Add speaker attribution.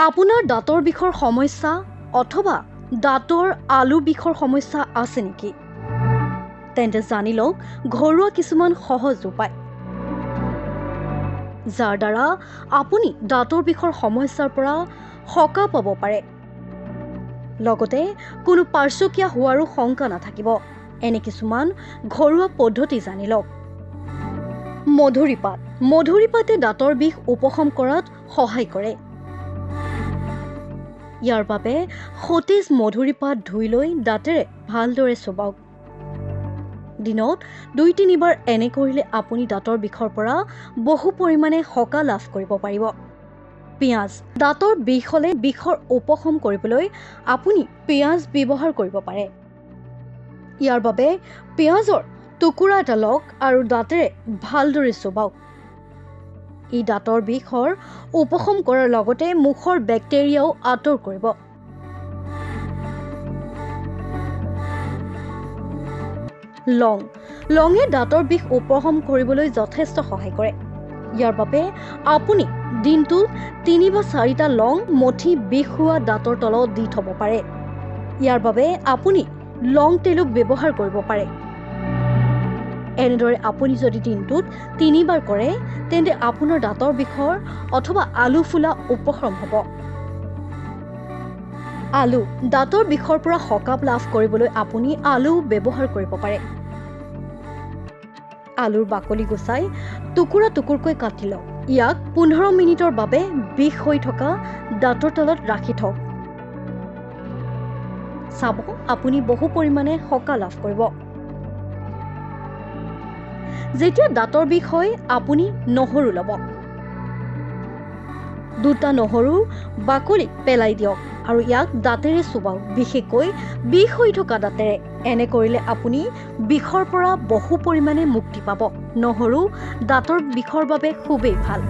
Speaker 1: আপোনাৰ দাঁতৰ বিষৰ সমস্যা অথবা দাঁতৰ আলু বিষৰ সমস্যা আছে নেকি? তেন্তে জানি লওক ঘৰুৱা কিছুমান সহজ উপায়, যাৰ দ্বাৰা আপুনি দাঁতৰ বিষৰ সমস্যাৰ পৰা সকাহ পাব পাৰে। লগতে কোনো পাৰ্শ্বক্ৰিয়া হোৱাৰো শংকা নাথাকিব। এনে কিছুমান ঘৰুৱা পদ্ধতি জানি লওক। মধুৰি পাত। মধুৰি পাতে দাঁতৰ বিষ উপশম কৰাত সহায় কৰে। ইয়াৰ বাবে সতেজ মধুৰি পাত ধুই লৈ দাঁতেৰে ভালদৰে চুবাওক। দিনত ২-৩ বাৰ এনে কৰিলে আপুনি দাঁতৰ বিষৰ পৰা বহু পৰিমাণে সকাহ লাভ কৰিব পাৰিব। পিঁয়াজ। দাঁতৰ বিষ হ'লে বিষৰ উপশম কৰিবলৈ আপুনি পিঁয়াজ ব্যৱহাৰ কৰিব পাৰে। ইয়াৰ বাবে পিঁয়াজৰ টুকুৰা এটা লওক আৰু দাঁতেৰে ভালদৰে চুবাওক। ই দাঁতৰ বিষৰ উপশম কৰাৰ লগতে মুখৰ বেক্টেৰিয়াও আঁতৰ কৰিব। লং। লঙে দাঁতৰ বিষ উপশম কৰিবলৈ যথেষ্ট সহায় কৰে। ইয়াৰ বাবে আপুনি দিনটোত ৩ বা ৪টা লং মঠি বিষ হোৱা দাঁতৰ তলত দি থ'ব পাৰে। ইয়াৰ বাবে আপুনি লং তেলো ব্যৱহাৰ কৰিব পাৰে। এনেদৰে আপুনি যদি দিনটোত ৩ বাৰ কৰে তেন্তে আপোনাৰ দাঁতৰ বিষৰ অথবা আলু ফুলা উপশম হ'ব। আলু। দাঁতৰ বিষৰ পৰা সকাহ লাভ কৰিবলৈ আপুনি আলু ব্যৱহাৰ কৰিব পাৰে। আলুৰ বাকলি গুচাই টুকুৰা টুকুৰকৈ কাটি লওক। ইয়াক ১৫ মিনিটৰ বাবে বিষ হৈ থকা দাঁতৰ তলত ৰাখি থওক। চাব আপুনি বহু পৰিমাণে সকাহ লাভ কৰিব। যেতিয়া দাঁতৰ বিষ হয় আপুনি নহৰু ল'ব। ২টা নহৰু বাকলি পেলাই দিয়ক আৰু ইয়াক দাঁতেৰে চুবাওক, বিশেষকৈ বিষ হৈ থকা দাঁতেৰে। এনে কৰিলে আপুনি বিষৰ পৰা বহু পৰিমাণে মুক্তি পাব। নহৰু দাঁতৰ বিষৰ বাবে খুবেই ভাল।